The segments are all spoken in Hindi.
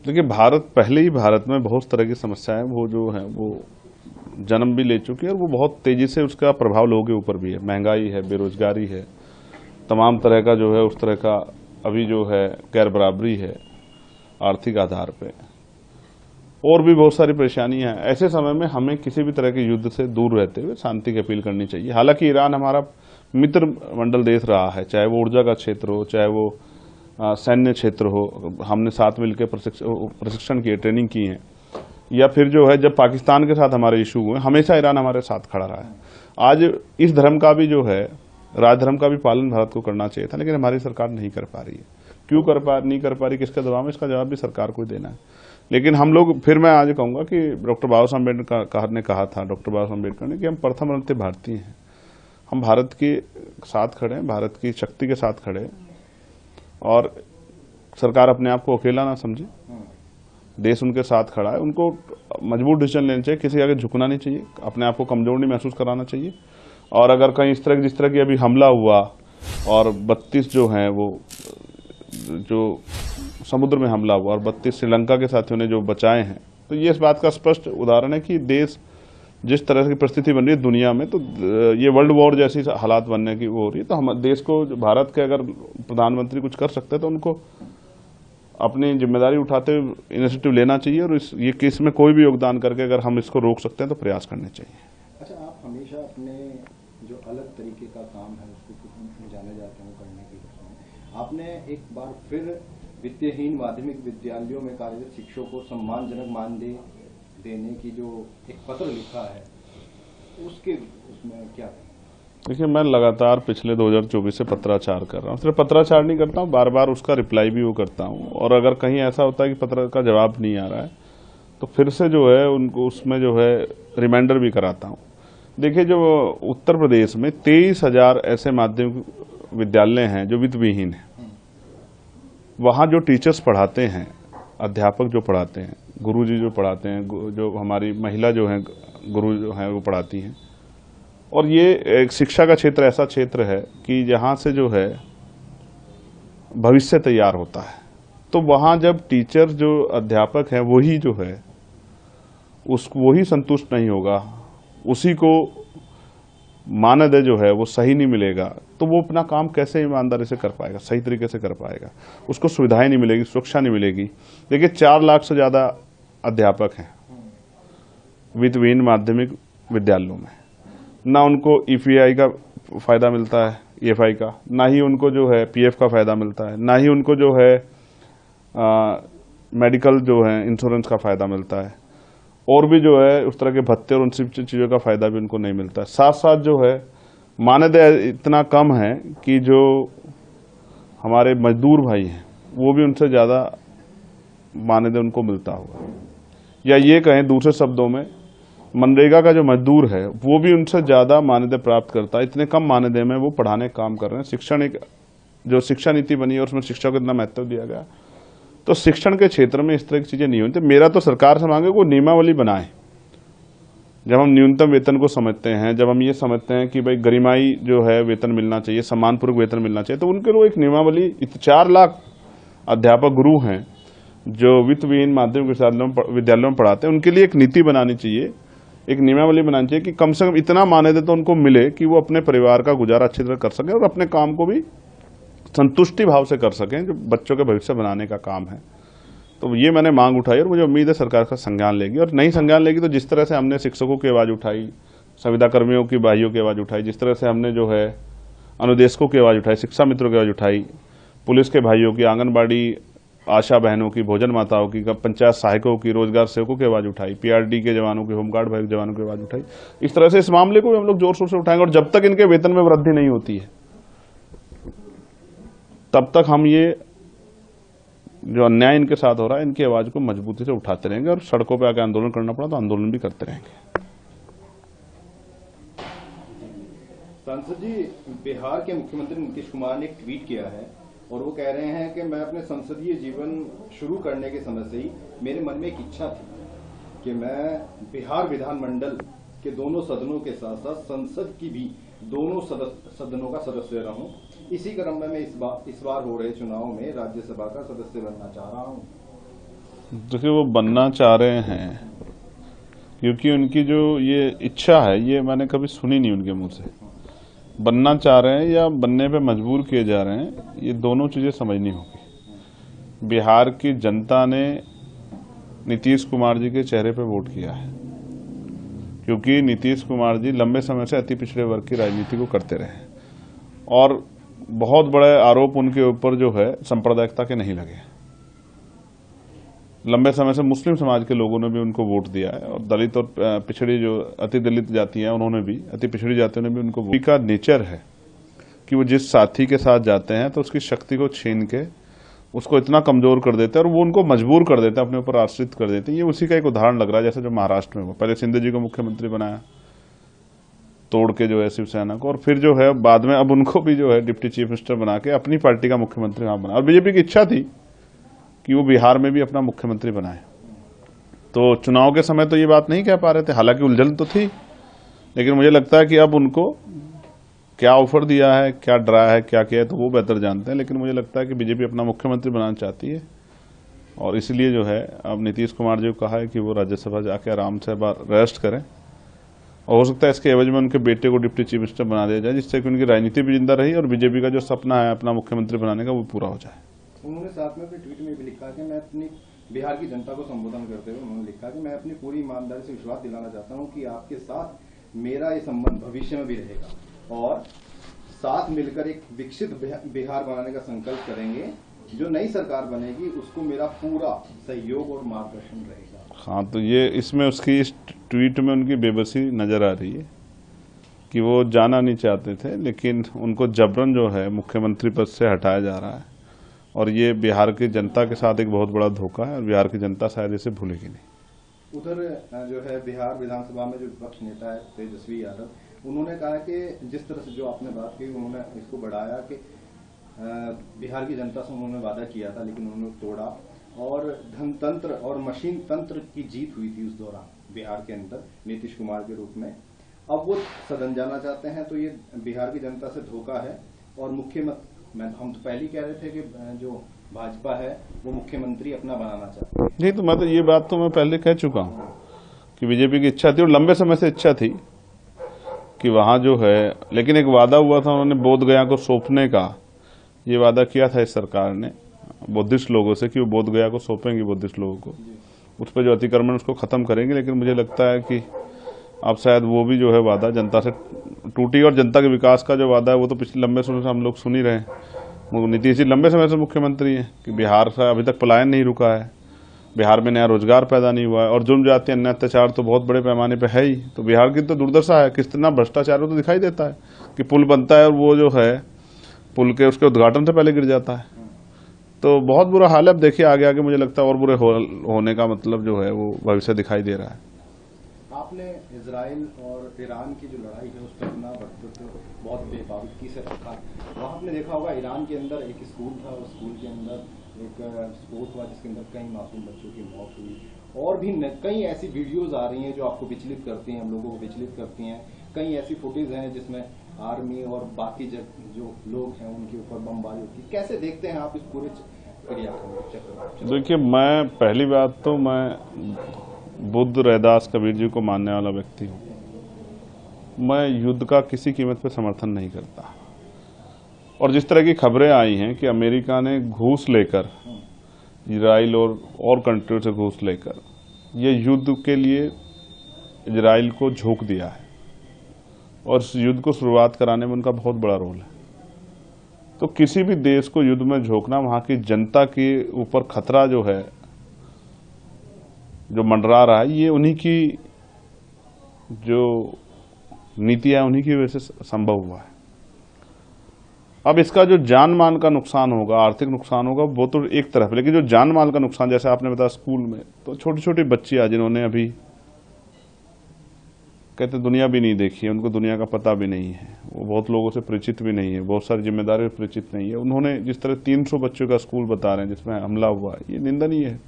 देखिए, भारत पहले ही भारत में बहुत तरह की समस्याएं वो जो है वो जन्म भी ले चुकी है और वो बहुत तेजी से उसका प्रभाव लोगों के ऊपर भी है। महंगाई है, बेरोजगारी है, तमाम तरह का जो है उस तरह का अभी जो है गैर बराबरी है आर्थिक आधार पे, और भी बहुत सारी परेशानियां हैं। ऐसे समय में हमें किसी भी तरह के युद्ध से दूर रहते हुए शांति की अपील करनी चाहिए। हालांकि ईरान हमारा मित्र मंडल देश रहा है, चाहे वो ऊर्जा का क्षेत्र हो, चाहे वो सैन्य क्षेत्र हो, हमने साथ मिलकर प्रशिक्षण किए, ट्रेनिंग की है, या फिर जो है जब पाकिस्तान के साथ हमारे इशू हुए हमेशा ईरान हमारे साथ खड़ा रहा है। आज इस धर्म का भी जो है राजधर्म का भी पालन भारत को करना चाहिए था, लेकिन हमारी सरकार नहीं कर पा रही है। क्यों नहीं कर पा रही, किसका दबाव है, इसका जवाब भी सरकार को देना है। लेकिन हम लोग, फिर मैं आज कहूंगा कि डॉक्टर बाबा साहब अम्बेडकर ने कहा था, डॉक्टर बाबा साहब अम्बेडकर ने, कि हम प्रथम रत्न भारतीय हैं। हम भारत के साथ खड़े हैं, भारत की शक्ति के साथ खड़े हैं, और सरकार अपने आप को अकेला ना समझे, देश उनके साथ खड़ा है। उनको मजबूत डिसीजन लेना चाहिए, किसी आगे झुकना नहीं चाहिए, अपने आप को कमजोर नहीं महसूस कराना चाहिए। और अगर कहीं इस तरह जिस तरह की अभी हमला हुआ और 32 जो हैं वो जो समुद्र में हमला हुआ और 32 श्रीलंका के साथियों ने जो बचाए हैं, तो ये इस बात का स्पष्ट उदाहरण है कि देश जिस तरह की परिस्थिति बन रही है दुनिया में, तो ये वर्ल्ड वॉर जैसी हालात बनने की वो हो रही है। तो हम देश को, भारत के अगर प्रधानमंत्री कुछ कर सकते हैं तो उनको अपनी जिम्मेदारी उठाते हुए इनिशिएटिव लेना चाहिए, और ये केस में कोई भी योगदान करके अगर हम इसको रोक सकते हैं तो प्रयास करने चाहिए। अच्छा, आप हमेशा अपने जो अलग तरीके का काम है उसको जाने जाते हैं करने की कोशिश। आपने एक बार फिर वित्तहीन माध्यमिक विद्यालयों में कार्यरत शिक्षकों को सम्मानजनक मानदेय देने की जो एक पत्र लिखा है, उसमें क्या है? देखिए, मैं लगातार पिछले 2024 से पत्राचार कर रहा हूँ। सिर्फ पत्राचार नहीं करता हूँ, बार बार उसका रिप्लाई भी वो करता हूँ, और अगर कहीं ऐसा होता है कि पत्र का जवाब नहीं आ रहा है तो फिर से जो है उनको उसमें जो है रिमाइंडर भी कराता हूँ। देखिए, जो उत्तर प्रदेश में 23,000 ऐसे माध्यमिक विद्यालय हैं जो वित्त विहीन हैं। वहाँ जो टीचर्स पढ़ाते हैं, अध्यापक जो पढ़ाते हैं, गुरुजी जो पढ़ाते हैं, जो हमारी महिला जो हैं गुरु जो हैं वो पढ़ाती हैं, और ये एक शिक्षा का क्षेत्र ऐसा क्षेत्र है कि जहाँ से जो है भविष्य तैयार होता है। तो वहाँ जब टीचर जो अध्यापक हैं वही जो है वही संतुष्ट नहीं होगा, उसी को मानदेय जो है वो सही नहीं मिलेगा, तो वो अपना काम कैसे ईमानदारी से कर पाएगा, सही तरीके से कर पाएगा? उसको सुविधाएं नहीं मिलेगी, सुरक्षा नहीं मिलेगी। देखिए, 4 लाख से ज़्यादा अध्यापक हैं वित्त विहीन माध्यमिक विद्यालयों में। ना उनको ईपीआई का फायदा मिलता है, ईएफआई का, ना ही उनको जो है पीएफ का फायदा मिलता है, ना ही उनको जो है मेडिकल जो है इंश्योरेंस का फायदा मिलता है, और भी जो है उस तरह के भत्ते और उन सब चीज़ों का फायदा भी उनको नहीं मिलता है। साथ साथ जो है मानदेय इतना कम है कि जो हमारे मजदूर भाई हैं वो भी उनसे ज़्यादा मानदेय उनको मिलता होगा, या ये कहें दूसरे शब्दों में मनरेगा का जो मजदूर है वो भी उनसे ज़्यादा मानदेय प्राप्त करता है। इतने कम मानदेय में वो पढ़ाने का काम कर रहे हैं। शिक्षण एक जो शिक्षा नीति बनी है और उसमें शिक्षा को इतना महत्व दिया गया, तो शिक्षण के क्षेत्र में इस तरह की चीज़ें नहीं होती। मेरा तो सरकार से मांगे वो नियमावली बनाए। जब हम न्यूनतम वेतन को समझते हैं, जब हम ये समझते हैं कि भाई गरिमाई जो है वेतन मिलना चाहिए, सम्मानपूर्वक वेतन मिलना चाहिए, तो उनके लिए एक नियमावली, 4 लाख अध्यापक गुरु हैं जो वित्त विहीन माध्यमिक विद्यालयों में पढ़ाते हैं, उनके लिए एक नीति बनानी चाहिए, एक नियमावली बनानी चाहिए कि कम से कम इतना मानदेय तो उनको मिले कि वो अपने परिवार का गुजारा अच्छी तरह कर सकें और अपने काम को भी संतुष्टि भाव से कर सकें, जो बच्चों के भविष्य बनाने का काम है। तो ये मैंने मांग उठाई और मुझे उम्मीद है सरकार का संज्ञान लेगी, और नहीं संज्ञान लेगी तो जिस तरह से हमने शिक्षकों की आवाज़ उठाई, संविदा कर्मियों की भाइयों की आवाज़ उठाई, जिस तरह से हमने जो है अनुदेशकों की आवाज़ उठाई, शिक्षा मित्रों की आवाज़ उठाई, पुलिस के भाइयों की, आंगनबाड़ी आशा बहनों की, भोजन माताओं की, पंचायत सहायकों की, रोजगार सेवकों की आवाज़ उठाई, पीआरडी के जवानों की, होमगार्ड भाई जवानों की आवाज़ उठाई, इस तरह से इस मामले को भी हम लोग जोर शोर से उठाएंगे। और जब तक इनके वेतन में वृद्धि नहीं होती है तब तक हम ये जो अन्याय इनके साथ हो रहा है इनकी आवाज को मजबूती से उठाते रहेंगे, और सड़कों पर आकर आंदोलन करना पड़ा तो आंदोलन भी करते रहेंगे। सांसद जी, बिहार के मुख्यमंत्री नीतीश कुमार ने एक ट्वीट किया है और वो कह रहे हैं कि मैं अपने संसदीय जीवन शुरू करने के समय से ही मेरे मन में एक इच्छा थी कि मैं बिहार विधानमंडल के दोनों सदनों के साथ साथ संसद की भी दोनों सदनों का सदस्य रहूं। इसी क्रम में मैं इस बार हो रहे चुनाव में राज्यसभा का सदस्य बनना चाह रहा हूं। देखिए वो बनना चाह रहे हैं क्योंकि उनकी जो ये इच्छा है ये मैंने कभी सुनी नहीं उनके मुंह से। बनना चाह रहे हैं या बनने पे मजबूर किए जा रहे हैं, ये दोनों चीजें समझनी होगी। बिहार की जनता ने नीतीश कुमार जी के चेहरे पे वोट किया है क्योंकि नीतीश कुमार जी लंबे समय से अति पिछड़े वर्ग की राजनीति को करते रहे और बहुत बड़े आरोप उनके ऊपर जो है सांप्रदायिकता के नहीं लगे। लंबे समय से मुस्लिम समाज के लोगों ने भी उनको वोट दिया है और दलित और पिछड़ी जो अति दलित जाति है उन्होंने भी, अति पिछड़ी जातियों ने भी उनको वोट। का नेचर है कि वो जिस साथी के साथ जाते हैं तो उसकी शक्ति को छीन के उसको इतना कमजोर कर देते हैं और वो उनको मजबूर कर देते हैं, अपने ऊपर आश्रित कर देते हैं। ये उसी का एक उदाहरण लग रहा है, जैसे जो महाराष्ट्र में हुआ। पहले शिंदे जी को मुख्यमंत्री बनाया तोड़ के जो है शिवसेना को, और फिर जो है बाद में अब उनको भी जो है डिप्टी चीफ मिनिस्टर बना के अपनी पार्टी का मुख्यमंत्री वहां बना। और बीजेपी की इच्छा थी कि वो बिहार में भी अपना मुख्यमंत्री बनाए। तो चुनाव के समय तो ये बात नहीं कह पा रहे थे, हालांकि उलझन तो थी, लेकिन मुझे लगता है कि अब उनको क्या ऑफर दिया है, क्या डराया है, क्या किया है, तो वो बेहतर जानते हैं। लेकिन मुझे लगता है कि बीजेपी अपना मुख्यमंत्री बनाना चाहती है और इसलिए जो है अब नीतीश कुमार जी को कहा है कि वो राज्यसभा जाके आराम से रेस्ट करें और हो सकता है इसके एवज में उनके बेटे को डिप्टी चीफ मिनिस्टर बना दिया जाए, जिससे कि उनकी राजनीति भी जिंदा रही और बीजेपी का जो सपना है अपना मुख्यमंत्री बनाने का वो पूरा हो जाए। उन्होंने साथ में अपने ट्वीट में भी लिखा कि मैं अपनी बिहार की जनता को संबोधन करते हुए उन्होंने लिखा कि मैं अपनी पूरी ईमानदारी से विश्वास दिलाना चाहता हूं कि आपके साथ मेरा ये संबंध भविष्य में भी रहेगा और साथ मिलकर एक विकसित बिहार बनाने का संकल्प करेंगे। जो नई सरकार बनेगी उसको मेरा पूरा सहयोग और मार्गदर्शन रहेगा। हाँ, तो ये इसमें उसकी इस ट्वीट में उनकी बेबसी नजर आ रही है कि वो जाना नहीं चाहते थे, लेकिन उनको जबरन जो है मुख्यमंत्री पद से हटाया जा रहा है और ये बिहार की जनता के साथ एक बहुत बड़ा धोखा है और बिहार की जनता शायद इसे भूलेगी नहीं। उधर जो है बिहार विधानसभा में जो विपक्ष नेता है तेजस्वी यादव, उन्होंने कहा कि जिस तरह से जो आपने बात की उन्होंने इसको बढ़ाया कि बिहार की जनता से उन्होंने वादा किया था लेकिन उन्होंने तोड़ा और धनतंत्र और मशीन तंत्र की जीत हुई थी उस दौरान बिहार के अंदर नीतीश कुमार के रूप में। अब वो सदन जाना चाहते हैं तो ये बिहार की जनता से धोखा है और मुख्यमंत्री हम तो पहले ही कह रहे थे कि जो भाजपा है वो मुख्यमंत्री अपना बनाना चाहती है। नहीं, तो मतलब ये बात तो मैं पहले कह चुका हूँ कि बीजेपी की इच्छा थी और लंबे समय से इच्छा थी कि वहां जो है, लेकिन एक वादा हुआ था उन्होंने बोध गया को सौंपने का, ये वादा किया था इस सरकार ने बौद्धिस्ट लोगों से कि वो बोध गया को सौंपेंगे बौद्धिस्ट लोगों को, उस पर जो अतिक्रमण उसको खत्म करेंगे। लेकिन मुझे लगता है कि अब शायद वो भी जो है वादा जनता से टूटी और जनता के विकास का जो वादा है वो तो पिछले लंबे समय से हम लोग सुन ही रहे हैं। नीतीश जी लंबे समय से मुख्यमंत्री हैं कि बिहार से अभी तक पलायन नहीं रुका है, बिहार में नया रोजगार पैदा नहीं हुआ है और जुर्म जाति अन्य अत्याचार तो बहुत बड़े पैमाने पे है ही। तो बिहार की तो दुर्दशा है, कितना भ्रष्टाचार तो दिखाई देता है कि पुल बनता है और वो जो है पुल के उसके उद्घाटन से पहले गिर जाता है। तो बहुत बुरा हाल है। अब देखिए आगे आगे मुझे लगता है और बुरे होने का मतलब जो है वो भविष्य दिखाई दे रहा है। आपने इजराइल और ईरान की जो लड़ाई है उस पर अपना वक्तव्य बहुत बेबाकी से रखा। वहाँ आपने देखा होगा ईरान के अंदर एक स्कूल था, उस स्कूल के अंदर एक स्पोर्ट हुआ जिसके अंदर कई मासूम बच्चों की मौत हुई और भी कई ऐसी वीडियोज आ रही हैं जो आपको विचलित करती हैं, हम लोगों को विचलित करती हैं। कई ऐसी फुटेज हैं जिसमें आर्मी और बाकी जो लोग हैं उनके ऊपर बमबारी होती है। कैसे देखते हैं आप इस पूरे क्रियाक्रम? देखिए, मैं पहली बात तो मैं बुद्ध रैदास कबीर जी को मानने वाला व्यक्ति हूँ। मैं युद्ध का किसी कीमत पर समर्थन नहीं करता और जिस तरह की खबरें आई हैं कि अमेरिका ने घूस लेकर इजराइल और कंट्रियों से घूस लेकर ये युद्ध के लिए इजराइल को झोंक दिया है और इस युद्ध को शुरुआत कराने में उनका बहुत बड़ा रोल है। तो किसी भी देश को युद्ध में झोंकना, वहां की जनता के ऊपर खतरा जो है जो मंडरा रहा है, ये उन्हीं की जो नीति है उन्हीं की वजह से संभव हुआ है। अब इसका जो जान मान का नुकसान होगा, आर्थिक नुकसान होगा, वो तो एक तरफ, लेकिन जो जान माल का नुकसान, जैसे आपने बताया स्कूल में, तो छोटी छोटी बच्चियां जिन्होंने अभी कहते दुनिया भी नहीं देखी है, उनको दुनिया का पता भी नहीं है, वो बहुत लोगों से परिचित भी नहीं है, बहुत सारी जिम्मेदारी से परिचित नहीं है, उन्होंने जिस तरह 300 बच्चों का स्कूल बता रहे हैं जिसमें हमला हुआ है, ये निंदनीय है।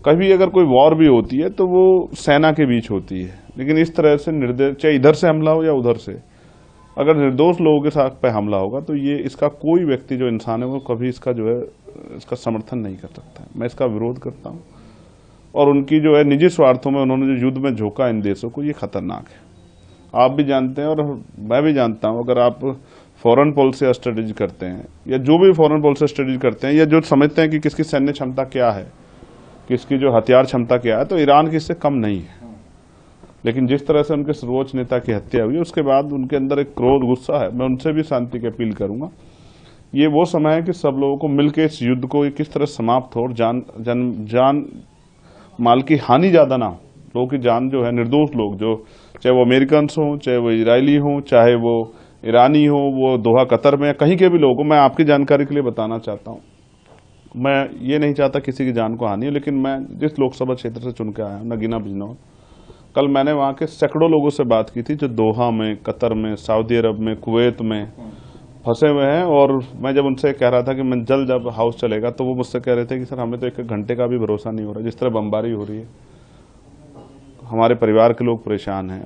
कभी अगर कोई वॉर भी होती है तो वो सेना के बीच होती है, लेकिन इस तरह से निर्दय, चाहे इधर से हमला हो या उधर से, अगर निर्दोष लोगों के साथ पे हमला होगा तो ये इसका कोई व्यक्ति जो इंसान है वो कभी इसका जो है इसका समर्थन नहीं कर सकता। मैं इसका विरोध करता हूँ और उनकी जो है निजी स्वार्थों में उन्होंने जो युद्ध में झोंका इन देशों को, ये खतरनाक है। आप भी जानते हैं और मैं भी जानता हूँ, अगर आप फॉरेन पॉलिसी स्ट्रेटेजी करते हैं या जो भी फॉरेन पॉलिसी स्ट्रेटेजी करते हैं या जो समझते हैं कि किसकी सैन्य क्षमता क्या है, किसकी जो हथियार क्षमता क्या है, तो ईरान की इससे कम नहीं है। लेकिन जिस तरह से उनके सर्वोच्च नेता की हत्या हुई उसके बाद उनके अंदर एक क्रोध, गुस्सा है। मैं उनसे भी शांति की अपील करूंगा। ये वो समय है कि सब लोगों को मिलकर इस युद्ध को किस तरह समाप्त हो और जान माल की हानि ज्यादा ना हो। लोगों की जान जो है, निर्दोष लोग, जो चाहे वो अमेरिकन हों, चाहे वो इजरायली हों, चाहे वो ईरानी हो, वो दोहा कतर में, कहीं के भी लोगों को मैं आपकी जानकारी के लिए बताना चाहता हूँ, मैं ये नहीं चाहता किसी की जान को हानि हो। लेकिन मैं जिस लोकसभा क्षेत्र से चुन के आया हूँ, नगीना बिजनौर, कल मैंने वहाँ के सैकड़ों लोगों से बात की थी जो दोहा में, कतर में, सऊदी अरब में, कुवैत में फंसे हुए हैं। और मैं जब उनसे कह रहा था कि मैं जब हाउस चलेगा, तो वो मुझसे कह रहे थे कि सर हमें तो एक घंटे का भी भरोसा नहीं हो रहा, जिस तरह बमबारी हो रही है। हमारे परिवार के लोग परेशान हैं,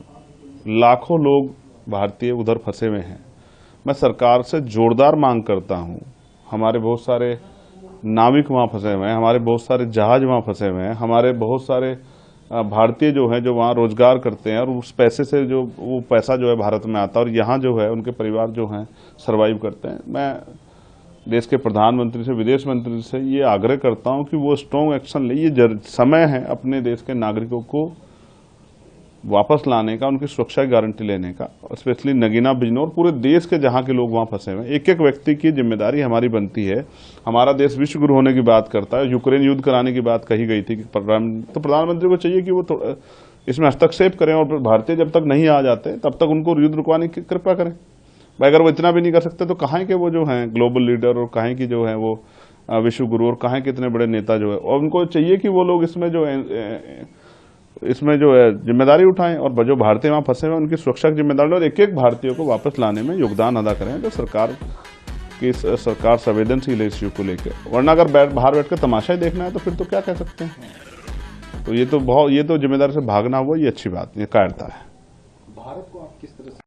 लाखों लोग भारतीय उधर फंसे हुए हैं। मैं सरकार से जोरदार मांग करता हूँ, हमारे बहुत सारे नाविक वहाँ फंसे हुए हैं, हमारे बहुत सारे जहाज वहाँ फंसे हुए हैं, हमारे बहुत सारे भारतीय जो हैं जो वहाँ रोजगार करते हैं और उस पैसे से जो वो पैसा जो है भारत में आता है और यहाँ जो है उनके परिवार जो हैं सरवाइव करते हैं। मैं देश के प्रधानमंत्री से, विदेश मंत्री से ये आग्रह करता हूँ कि वो स्ट्रॉन्ग एक्शन ले। ये समय है अपने देश के नागरिकों को वापस लाने का, उनकी सुरक्षा की गारंटी लेने का। स्पेशली नगीना बिजनौर, पूरे देश के जहाँ के लोग वहाँ फंसे हुए हैं, एक एक व्यक्ति की जिम्मेदारी हमारी बनती है। हमारा देश विश्व गुरु होने की बात करता है, यूक्रेन युद्ध कराने की बात कही गई थी, तो प्रधानमंत्री को चाहिए कि वो इसमें हस्तक्षेप करें और भारतीय जब तक नहीं आ जाते तब तक उनको युद्ध रुकवाने की कृपा करें। भाई अगर वो इतना भी नहीं कर सकते तो कहाँ के वो जो हैं ग्लोबल लीडर और कहाँ की जो है वो विश्व गुरु और कहाँ के इतने बड़े नेता जो है, और उनको चाहिए कि वो लोग इसमें जो है जिम्मेदारी उठाएं और जो भारतीय वहाँ फंसे हुए उनकी सुरक्षा की जिम्मेदारी और एक एक भारतीय को वापस लाने में योगदान अदा करें। तो सरकार संवेदनशील है इस इश्यू को लेकर। वरना अगर बाहर बैठ कर तमाशा ही देखना है तो फिर तो क्या कह सकते हैं। तो ये तो जिम्मेदारी से भागना हुआ, ये अच्छी बात, ये कायरता है। भारत को आप किस तरह से